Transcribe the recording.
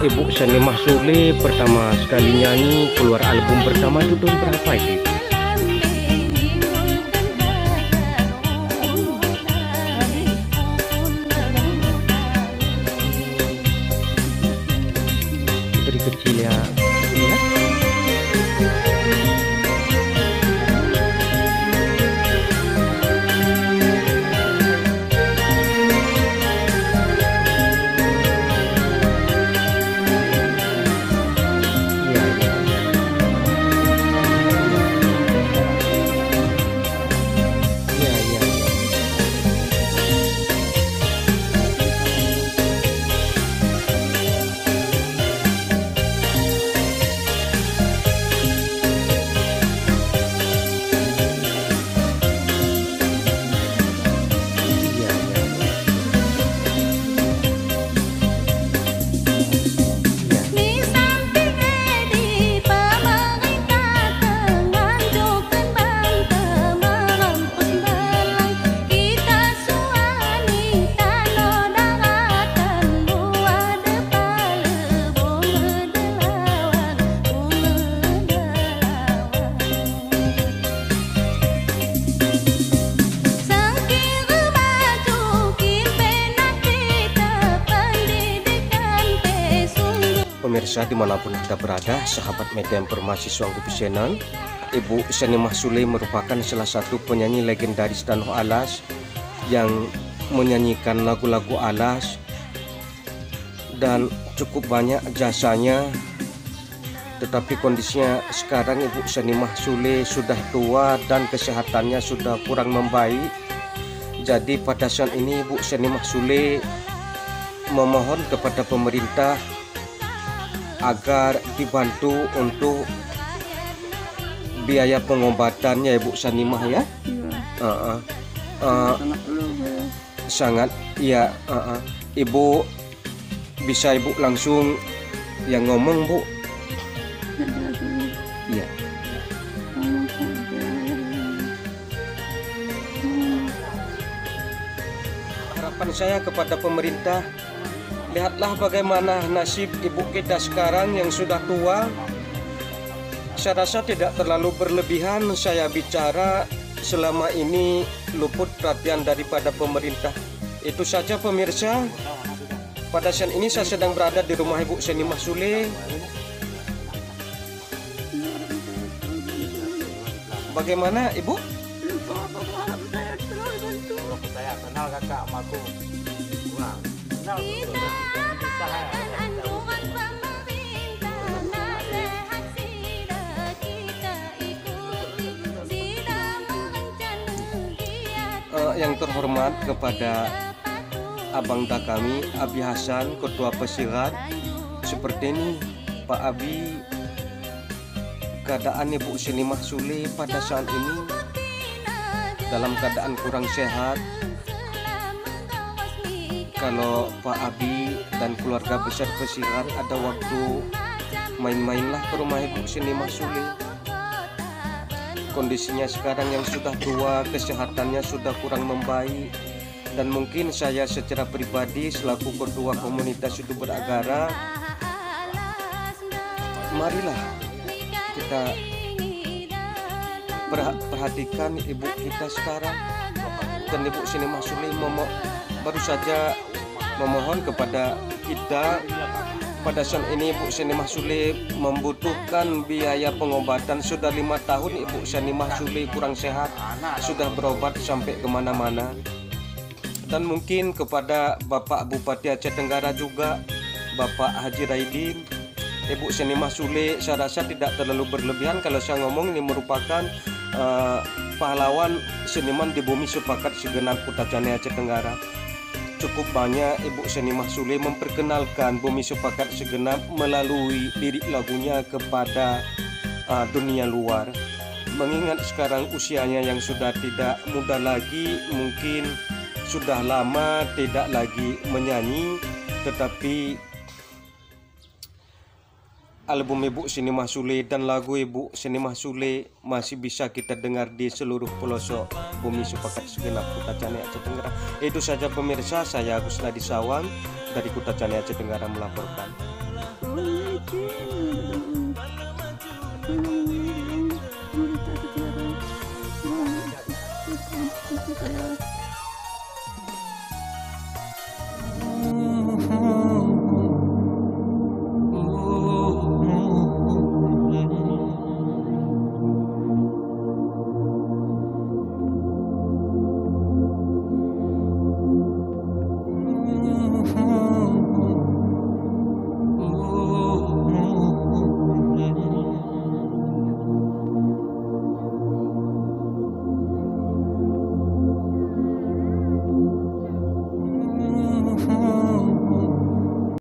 Ibu Sanimah Sule pertama sekali nyanyi keluar album pertama itu tahun berapa itu? Dari kecil ya. Iya. Pemirsa dimanapun Anda berada, sahabat media informasi Suanggupi Channel, Ibu Sanimah Sule merupakan salah satu penyanyi legendaris Danau Alas yang menyanyikan lagu-lagu Alas dan cukup banyak jasanya. Tetapi kondisinya sekarang Ibu Sanimah Sule sudah tua dan kesehatannya sudah kurang membaik. Jadi pada saat ini Ibu Sanimah Sule memohon kepada pemerintah agar dibantu untuk biaya pengobatannya Ibu Sanimah ya. Sangat ya. Ibu bisa Ibu langsung yang ngomong Bu. Iya. Harapan saya kepada pemerintah, lihatlah bagaimana nasib ibu kita sekarang yang sudah tua. Saya rasa tidak terlalu berlebihan saya bicara selama ini luput perhatian daripada pemerintah. Itu saja pemirsa. Pada saat ini saya sedang berada di rumah Ibu Sanimah Sule. Bagaimana Ibu? Saya kenal kakak amaku. Yang terhormat kepada Abang kami Abi Hasan, Ketua Pesirat. Seperti ini Pak Abi, keadaan Ibu Sanimah Sule pada saat ini dalam keadaan kurang sehat. Kalau Pak Abi dan keluarga besar Pesirat ada waktu, main-mainlah ke rumah Ibu Sanimah Sule. Kondisinya sekarang yang sudah tua, kesehatannya sudah kurang membaik. Dan mungkin saya secara pribadi selaku ketua komunitas hidup beragara, marilah kita perhatikan ibu kita sekarang. Dan Ibu Sanimah Sule baru saja memohon kepada kita. Pada saat ini Ibu Sanimah Sule membutuhkan biaya pengobatan. Sudah 5 tahun Ibu Sanimah Sule kurang sehat, sudah berobat sampai kemana-mana. Dan mungkin kepada Bapak Bupati Aceh Tenggara juga, Bapak Haji Raidin, Ibu Sanimah Sule saya rasa tidak terlalu berlebihan kalau saya ngomong ini merupakan pahlawan seniman di bumi sepakat segenap Kutacane Aceh Tenggara. Cukup banyak Ibu Sanimah Sule memperkenalkan bumi sepakat segenap melalui lirik lagunya kepada dunia luar. Mengingat sekarang usianya yang sudah tidak muda lagi, mungkin sudah lama tidak lagi menyanyi, tetapi album Ibu Sanimah Sule dan lagu Ibu Sanimah Sule masih bisa kita dengar di seluruh pelosok bumi sepakat segenap Kutacane Aceh Tenggara. Itu saja pemirsa, saya Agus Nadi Sawang dari Kutacane Aceh Tenggara melaporkan.